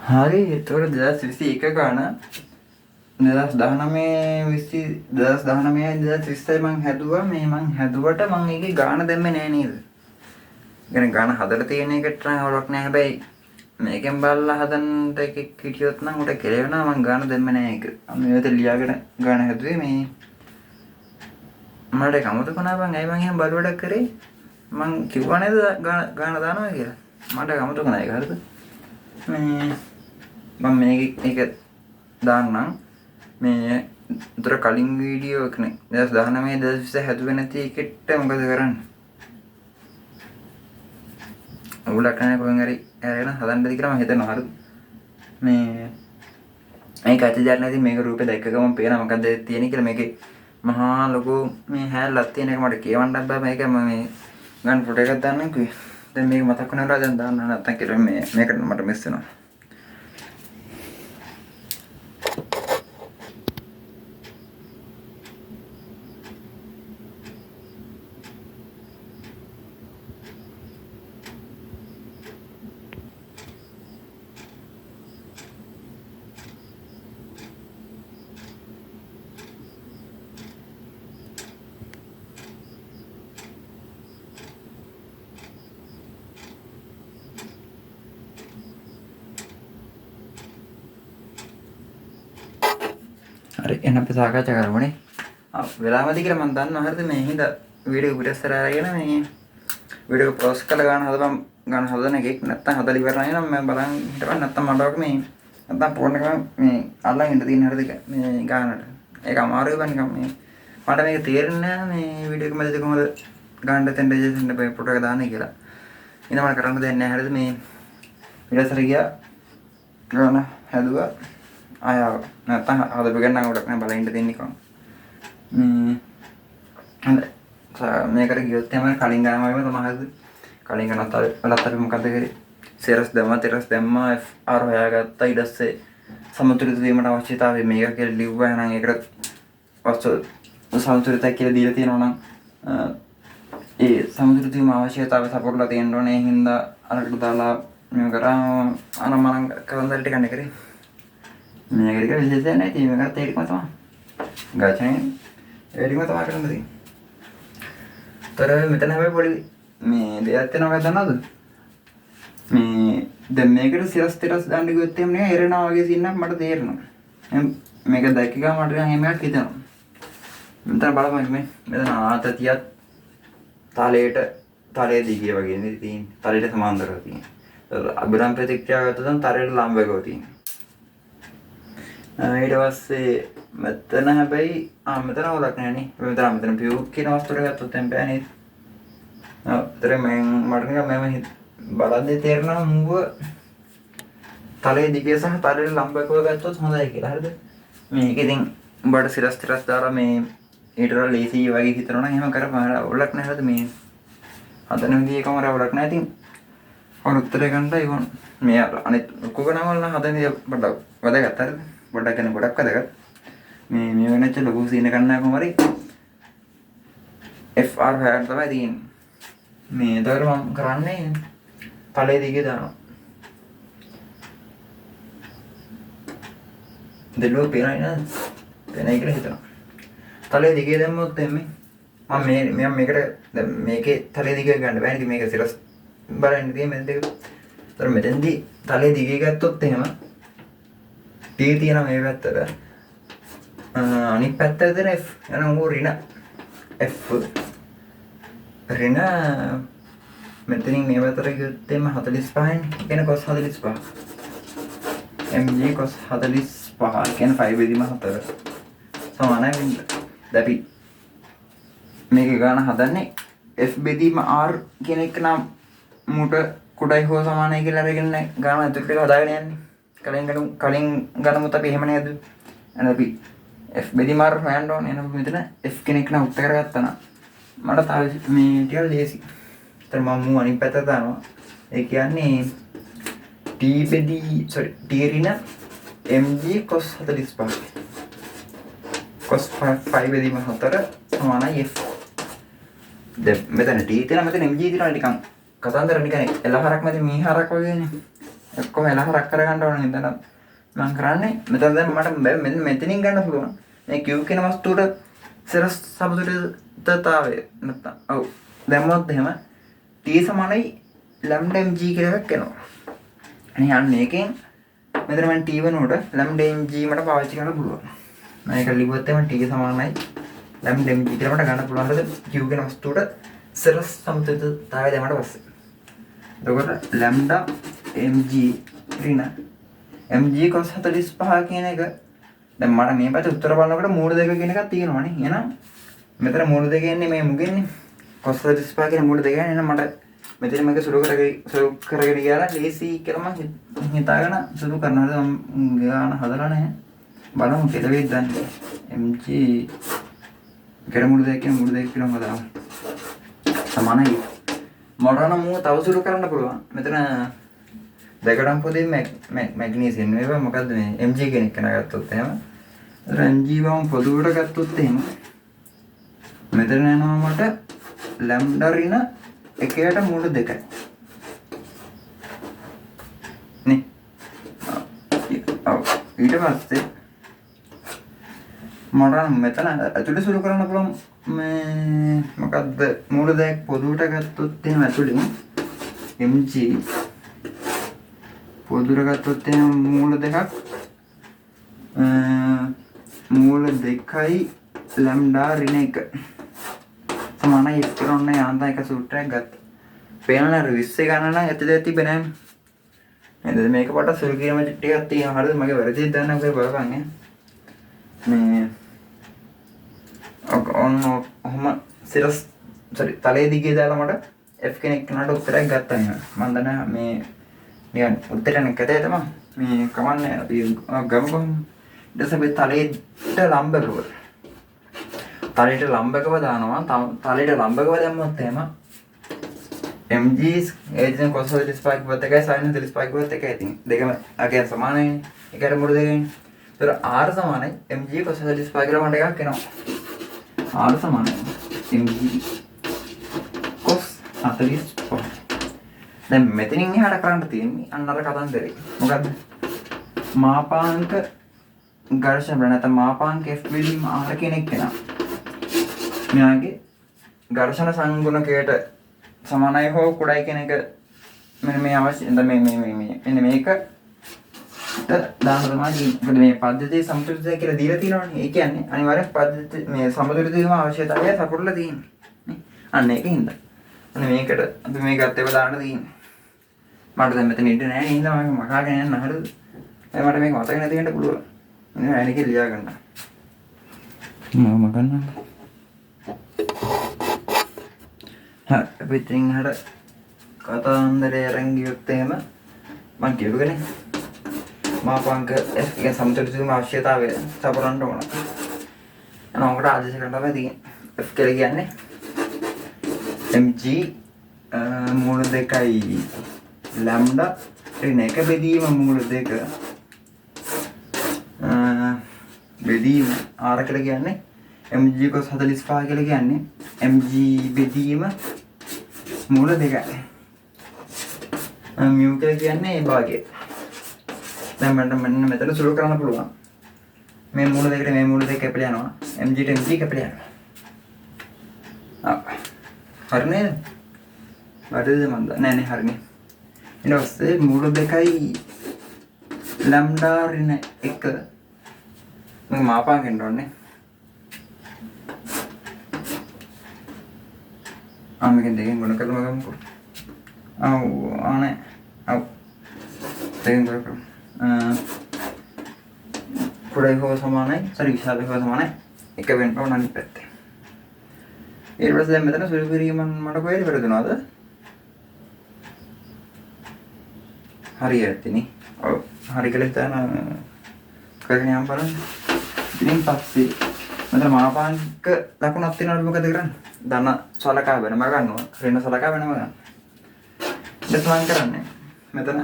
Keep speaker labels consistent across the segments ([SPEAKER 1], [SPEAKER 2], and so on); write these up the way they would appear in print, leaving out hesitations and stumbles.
[SPEAKER 1] හරි එතකොට 2021 ගාන 2019 2019 මං හැදුවා මේ මං හැදුවට මං ඒකේ ගාන දැම්මේ නෑ නේද? يعني ගාන හදලා තියෙන එකට නම් හොරක් නෑ හැබැයි මේකෙන් බලලා හදන්න එකෙක් හිටියොත් නම් උට කෙලවෙනවා මං ගාන දැම්මේ නෑ ඒක. මම ඒකට ලියාගෙන ගාන හැදුවේ මේ මට කමතකුණා බං ඇයි මං එහෙම බලවඩක් කරේ? මං කිව්වා නේද ගාන දානවා කියලා. මට කමතකුණා ඒක හරිද? මේ මම මේක දාන්නම් මේ උතර කලින් වීඩියෝ එකනේ 2019 2020 හැදුවේ නැති එකට මොකද කරන්නේ? ඔයගොල්ලෝ කන්නේ කොහෙන් හරි ඇරගෙන හදන්නද කියලා මම හිතනවා හරිද? මේ මේක ඇතිදයක් නැති මේක රූපේ දැක්ක ගමන් පේනවා මොකද්ද තියෙන්නේ කියලා මේකේ මහා ලොකු මේ හැල්ලක් තියෙන එක මට කියවන්නත් බෑ මේක මම මේ ගන්න ෆොටෝ එකක් දාන්නම් කිව්වේ. දැන් මේක මතක් වුණාට දැන් දාන්න නැත්තම් කියලා මේකට මට මිස් වෙනවා. හරි එහෙනම් අපි සාකච්ඡා කරමුනේ. වෙලාවදී කියලා මම දන්නවා හරිද මේ හින්දා වීඩියෝ පිටස්සර අරගෙන මේ වීඩියෝ පොස් කරලා ගන්න හදපම් ගන්න හදන එකක් නැත්තම් හදලා ඉවරයි නම් මම බලන් හිටපන් නැත්තම් මඩවක මේ නැත්තම් ෆෝන් එක මේ අල්ලන් ඉඳ තියෙන හරිද මේ ගන්නට. ඒක අමාරුයි බං නිකන් මේ මට මේක තේරෙන්නේ නැහැ මේ වීඩියෝ එක මැදදී කොහොමද ගන්න දෙන්න රෙජිස්ට්‍රේෂන් එක ෆොටෝ එක දාන්නේ කියලා. ඉතින් මම කරන්න දෙන්නේ නැහැ හරිද මේ ඊළඟට ගියා ගන්න හැදුවා ආයා නැත්තම් හදපු ගන්න උඩක් නෑ බලන් ඉඳ දෙන්නේ කොහොම මේකට ගියොත් තමයි කලින් ගාම වගේ තමයි හරිද කලින් ගන්නත් වලත් අපි මොකද කරේ සෙරස් දැම්මා FR හොයාගත්තා ඊට පස්සේ සමතුලිත වීමට අවශ්‍යතාවය මේක කියලා ලිව්වා එහෙනම් ඒකට වස්තු සමතුලිතයි කියලා දීලා තියෙනවා නම් ඒ සමතුලිත වීම අවශ්‍යතාවය සපුරලා තියෙන්න ඕනේ හින්දා අරකට දාලා මේ කරා අනමන කවන්දර ටික ගන්න කරේ මේකට විශේෂයක් නැහැ ඉතින් මේකට ඒකම තමයි ගාචනේ ඒකම තමයි කරන්න තියෙන්නේ. තර මෙතන හැබැයි පොඩි මේ දෙයක් තියෙනවා දන්නවද? මේ දැන් මේකට සිරස් තිරස් දාන්න ගියොත් එහෙම නේ එරෙනවා වගේ සින්නක් මට තේරෙනවා. මේක දැක්ක ගමන් මට නම් එහෙම එකක් හිතෙනවා. මෙතන බලපන් මේ මෙතන ආතතියත් තලයේ දිගේ වගේ නේ තියෙන්නේ. තලයට සමාන්තරව තියෙන්නේ. අබිරම් ප්‍රතික්‍රියාව ගත්තොත් තරයට ලම්බකව තියෙන්නේ. ඊට පස්සේ මෙතන හැබැයි මෙතන හොලක් නැහැ නේ. මෙතන පියු කියන වස්තුව ගත්තොත් දැන් බෑ නේද? ඔව්. මට නිකන් මම බලද්දී තේරෙනවා මුව තලයේ දිගේ සහ තලයේ ලම්බකව ගත්තොත් හොඳයි කියලා. හරිද? මේක ඉතින් උඹට සිරස් තිරස් දාලා මේ ඊටර ලේසි වගේ හිතනවා නම් එහෙම කරපහර ඔලක් නැහැ. හරිද? මේ හදන විදිහේ කමර ඔලක් නැහැ. ඉතින් ඔන්න උත්තරේ ගන්නයි ඕන. මේ අනිත් කුකනම වල හදන විදිහ පොඩ්ඩක් වැදගත්. හරිද? පොඩ්ඩක් කියන්නේ ගොඩක් වැදගත්. මේ වෙනච්ච ලොකු සීන ගන්න කොහොම හරි FR හයර් තමයි තියෙන්නේ. මේ දවර මම කරන්නේ තලයේ දිගේ දානවා. දෙලෝ පේනයි නේද? පේනයි කියලා හිතනවා. තලයේ දිගේ දැම්මොත් එන්නේ මම මේකට දැන් මේකේ තලයේ දිගේ ගන්න බෑ නේද? මේක සිරස් බලන්න තියෙන්නේ මෙතන දෙක. ඒතර මෙතෙන්දී තලයේ දිගේ ගත්තොත් එහෙම T තියෙන මේ පැත්තට අනිත් පැත්තට දෙන F යන උඹ ඍණ F ඍණ මෙතනින් මේ පැත්තට ගියොත් එම 45න් කියන cos 45 mg cos 45 කියන 5 බෙදීම 4 සමානයි වෙන්නේ. දැපි මේක ගන්න හදන්නේ F බෙදීම R කියන එක නම් මුට කුඩයි හෝ සමානයි කියලා අරගෙන ගන්න අතුරට හදාගෙන යන්නේ. කලින් ගණමුත් අපි එහෙම නේද? එහෙනම් අපි F බෙදීම R හොයන්න ඕනේ. එහෙනම් මෙතන F කෙනෙක් නම් උත්තර කරගත්තා නම් මට තාම මේ ටික ලේසි. ඒතර මම මු අනිත් පැත්තට දානවා. ඒ කියන්නේ T ඍණ mg cos 45 cos 5 බෙදීම 4 සමානයි F. දැන් මෙතන T තියෙනවා මෙතන mg තියෙනවා නිකන් කතන්දර නිකන් එළහරක් මැද මීහරක් වගේනේ. එක්කම එලා හරක් කරගන්න ඕන හින්දා මම කරන්නේ මෙතන දැන් මට මෙන්න මෙතනින් ගන්න පුළුවන් මේ Q කියන වස්තුවට සිරස් සමතුලිතතාවය නැත්තම් ඔව් දැම්මොත් එහෙම T සමානයි lambda mg කියලා එකක් එනවා. අනේ යන්න මේකෙන් මෙතන මම T වෙනුවට lambda mg මට පාවිච්චි කරන්න පුළුවන්. මම ඒක ලිව්වොත් එහෙම T සමානයි lambda mg කියලා මට ගන්න පුළුවන්. හරිද? Q කියන වස්තුවට සිරස් සමතුලිතතාවය දැම්මට පස්සේ. එතකොට lambda mg ඍණ mg cos 45 කියන එක දැන් මට මේ පැත්තේ උත්තර බලනකොට මූල දෙක කියන එකක් තියෙනවනේ. එහෙනම් මෙතන මූල දෙක එන්නේ මේ මුගෙන්නේ. cos 45 කියන මූල දෙක එන්නේ මට මෙතන මේක සුළු කරගෙන ගියාලා ලේසි කියලා මම හිතාගෙන සුළු කරනවා. මම ගාන හදලා නැහැ. බලමු කියලා වෙයිද දන්නේ. mg කර මූල දෙක කියන මූල දෙක කියලා හදාමු. සමානයි. මොඩරන මූ තව සුළු කරන්න පුළුවන්. මෙතන දෙකටම පොදේ මැග්නීසියම් නෙවෙයි මොකද්ද මේ mg කියන එක නගත්තොත් එහෙම. ඒතර mg වම් පොදුවට ගත්තොත් එහෙම මෙතන යනවා මට lambda ඍණ එකයට මූල දෙකයි. නේ. ඊට පස්සේ මට මෙතන ඇතුළේ සුළු කරන්න පුළුවන් මේ මොකද්ද මූල දෙක පොදුවට ගත්තොත් එහෙම ඇතුළේ mg පොදුර ගත්තොත් එහෙනම් මූල දෙකක් මූල දෙකයි lambda ඍණ 1 සමානයි x කරන යාන්තම් එක සූත්‍රයක් ගත්තා. පේනවනේ අර 20 ගණන නම් ඇතුලේ තිබෙන්නේ නැහැ. නේද? මේක පොඩ්ඩක් සුළු කිරීම ටිකක් තියෙනවා. හරිද? මගේ වැරදිද දන්නේ නැහැ බලපන් මේ ඔහොම සිරස් තලයේ දිගේ දාලා මට f කෙනෙක් කෙනාට උත්තරයක් ගත්තා නේ. මම දන්නේ මේ නිකන් උත්තරයක් කතේ තමයි මේ කමන්නේ අපි ගමු ඊට පස්සේ තලයට ලම්බකව තලයට ලම්බකව දානවා තලයට ලම්බකව දැම්මොත් එහෙම mg එදින cos 35 වත් එකයි sin 35 වත් එකයි ඉතින් දෙකම අගයන් සමානයි එකට මුළු දෙකෙන් ඒතර r සමානයි mg cos 35 කියලා මට එකක් එනවා r සමානයි mg cos 45 දැන් මෙතනින් එහාට කරන්න තියෙන්නේ අන්න අර කතන්දරේ. මොකද්ද? මාපාංක ඝර්ෂණ බල නැත්නම් මාපාංක F බෙදීම R කෙනෙක් වෙනවා. මෙයාගේ ඝර්ෂණ සංගුණකයට සමානයි හෝ කුඩයි කියන එක මෙන්න මේ අවශ්‍ය මේ මෙන්න මේක දාන තමයි. මොකද මේ පද්ධතියේ සමතුලිතය කියලා දීලා තියෙනවනේ. ඒ කියන්නේ අනිවාර්යෙන් පද්ධතිය මේ සමතුලිතවීම අවශ්‍යතාවය සපුරලා තියෙන්නේ. නේ? අන්න ඒකින්ද. අන්න මේකට අපි මේ ගත්ත ඒවා දාන්න තියෙන්නේ. මට දැන් මෙතන ඉන්න නෑ නේද මම මකාගෙන යන්න හරිද? දැන් මට මේක මතක නැති වෙන්න පුළුවන්. මම ඇයිනක ලියා ගන්න. මම ගන්න. හා පිටින් හර කතාන්දරේ අරන් ගියොත් එහෙම මම කියුවනේ. මාපාංක F එක සමතුලිතවීම අවශ්‍යතාවය සපුරන්න ඕන. එහෙනම් ඔකට ආදේශ කරන්න තමයි තියෙන්නේ. F කියලා කියන්නේ mg මූල දෙකයි lambda ඍණ 1 බෙදීම මූල දෙක බෙදීම r කියලා කියන්නේ mg cos 45 කියලා කියන්නේ mg බෙදීම මූල දෙකයි mu කියලා කියන්නේ ඒ භාගය. දැන් මට මෙන්න මෙතන සුළු කරන්න පුළුවන්. මේ මූල දෙකට මේ මූල දෙක කැපිලා යනවා. mg ට mg කැපිලා යනවා. හරි නේද? වැරදිද මන්ද? නෑ නෑ හරිනේ. ඊට පස්සේ මූල දෙකයි lambda ඍණ 1 මම මාපාංකෙන් ඕනේ. මේකෙන් දෙකෙන් ගුණ කරලා මගමුකෝ. ආනේ. දෙකෙන් ගුණ කරමු. කුඩයි හෝ සමානයි. විශාල හෝ සමානයි. එක වෙන්න ඕන අනිත් පැත්තේ. ඊට පස්සේ දැන් මෙතන සුළු කිරීම මට කොහෙද වැරදුනවද? හරියටනේ. ඔව් හරි කියලා හිතන කරගෙන යන්න බලන්න. ඉතින් පස්සේ මෙතන මාපාංක ලකුණක් තියෙනවද මොකද කරන්නේ? ධන සලකා වෙනම ගන්නවා. ඍණ සලකා වෙනම ගන්නවා. ඊට මම කරන්නේ මෙතන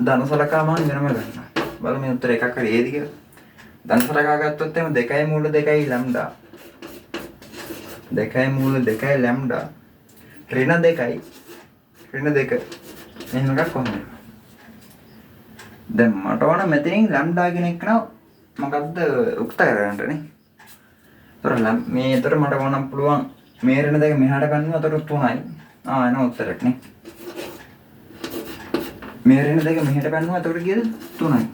[SPEAKER 1] ධන සලකා මාන වෙනම ගන්නවා. බලමු මේ උත්තර එකක් හරි ඒද කියලා. ධන සලකා ගත්තොත් එimhe 2 මූල 2යි lambda 2 මූල 2යි lambda ඍණ 2යි ඍණ 2 මෙන්න එකක් කොහොමද දැන් මට ඕන මෙතනින් ලැම්ඩා කියන එක නෝ මොකද්ද උක්ත කරගන්නනේ. ඒතර මේ ඒතර මට ඕනම් පුළුවන් මේ රෙන දෙක මෙහාට ගන්නවා. ඒතර 3යි. එන උත්තරයක් නේ. මේ රෙන දෙක මෙහෙට ගන්නවා. ඒතර කීයද? 3යි.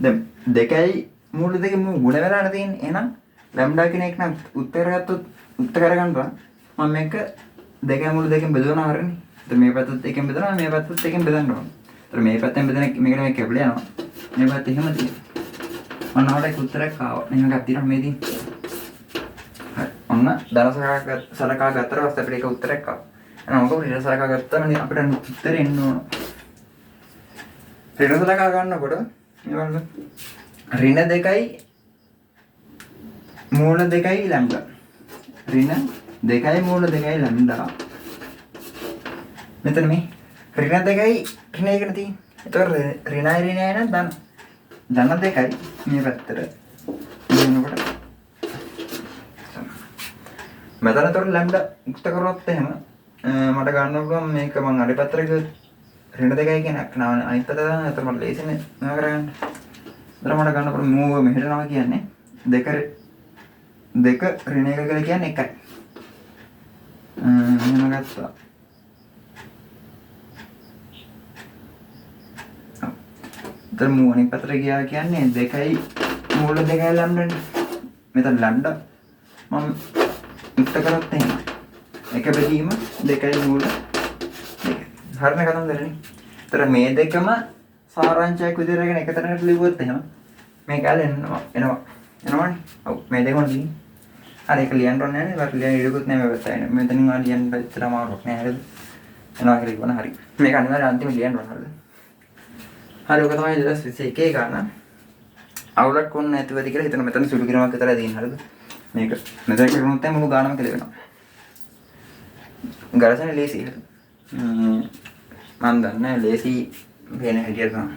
[SPEAKER 1] දැන් 2යි මූල දෙක ගුණ වෙලානේ තියෙන්නේ. එහෙනම් ලැම්ඩා කියන එක නම් උත්තර ගත්තොත් උත්තර කරගන්නවා. මම මේක 2යි මූල දෙකෙන් බෙදවනවා හරිනේ. ඒතර මේ පැත්තත් එකෙන් බෙදනවා මේ පැත්තත් එකෙන් බෙදන්න ඕන. ඒතර මේ පැත්තෙන් බෙදන මේකට මේ කැපිලා යනවා. මේ පැත්ත එහෙම තියෙනවා. ඔන්න ඔයාලට උත්තරයක් ආවා. මෙහෙම ගත්තා තියෙනවා මේ දින්. ඔන්න ධන සලකා ගත්තට පස්සේ අපිට ඒක උත්තරයක් ආවා. එහෙනම් මොකද ඍණ සලකා ගත්තම අපිට උත්තරේ එන්න ඕන. ඍණ සලකා ගන්නකොට ඊළඟ ඍණ 2යි මූල 2යි ලැම්ඩා. ඍණ 2යි මූල 2යි ලැම්ඩා. මෙතන මේ ඍණ 2යි ඍණ 1 නේ තියෙන්නේ. ඒතකොට ඍණයි ඍණයි නම් ධන 2යි මේ පැත්තට. එනකොට මෙතනතොර ලැම්ඩා මුක්ත කරොත් එහෙම මට ගන්න පුළුවන් මේක මම අනිත් පැත්තට ගියොත් ඍණ 2යි කියන අනිත් පැත්ත දාන්න. එතකොට මට ලේසිනේ මේක කරගන්න. එතන මට ගන්න පුළුවන් මූව මෙහෙට යනවා කියන්නේ දෙක ඍණ 1 කියලා කියන්නේ 1යි. එහෙම ගත්තා. එතන මූව අනිත් පැත්තට ගියා කියන්නේ 2යි මූල 2යි ලැම්ඩානේ. මෙතන ලැම්ඩා මම මුක්ත කරත් එහෙම එක බෙදීම 2යි මූල 2. හරිනේ කතන්දරනේ. ඒතර මේ දෙකම සාරාංශයක් විදිහට අරගෙන එක තැනකට ලිව්වොත් එහෙම මේ කාලේ එනවනේ. ඔව් මේ දෙකම තියෙන්නේ. හරි ඒක ලියන්න ඕනේ නැහැ. ඒක ලියන්න ඉඩකුත් නැහැ මේ පැත්තේ. මෙතනින් ආ ලියන්න පැත්තට අමාරුවක් නෑ හරිද? එනවා කියලා කිව්වන හරි. මේක අනිවාර්යයෙන් අන්තිම ලියන්න ඕන හරිද? හරි ඔක තමයි 2021 ගන්න. අවුලක් වුණ නැතිවද කියලා හිතන මෙතන සුළු කිරීමක් විතරයි තියෙන්නේ හරිද? මේක මෙතන කරුණොත් තමයි මුළු ගානම කියලා වෙනවා. ගරසනේ ලේසි හරිද? මම දන්නේ ලේසි වෙන හැටියට තමයි.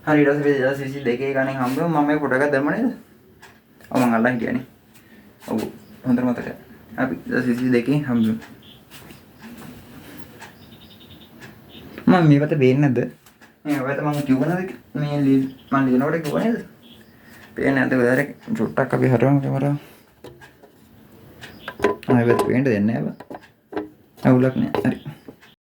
[SPEAKER 1] හරි ඊට පස්සේ 2022 ගණන් හම්බුම මම මේ ෆොටෝ එකක් දැම්ම නේද? ඔව් මම අල්ලන් හිටියානේ. ඔව් හොඳට මතකයි. අපි 2022 හම්බුම. මම මේ වත බේන්නේ නැද්ද? මේ වත මම කිව්වනද මේ මම ලියනකොට කිව්ව නේද? පේන්නේ නැද්ද ඔයාලට චුට්ටක් අපි හරවමු කැමරාව. ආයෙත් පේන්න දෙන්නේ නැහැ බා. අවුලක් නෑ. හරි.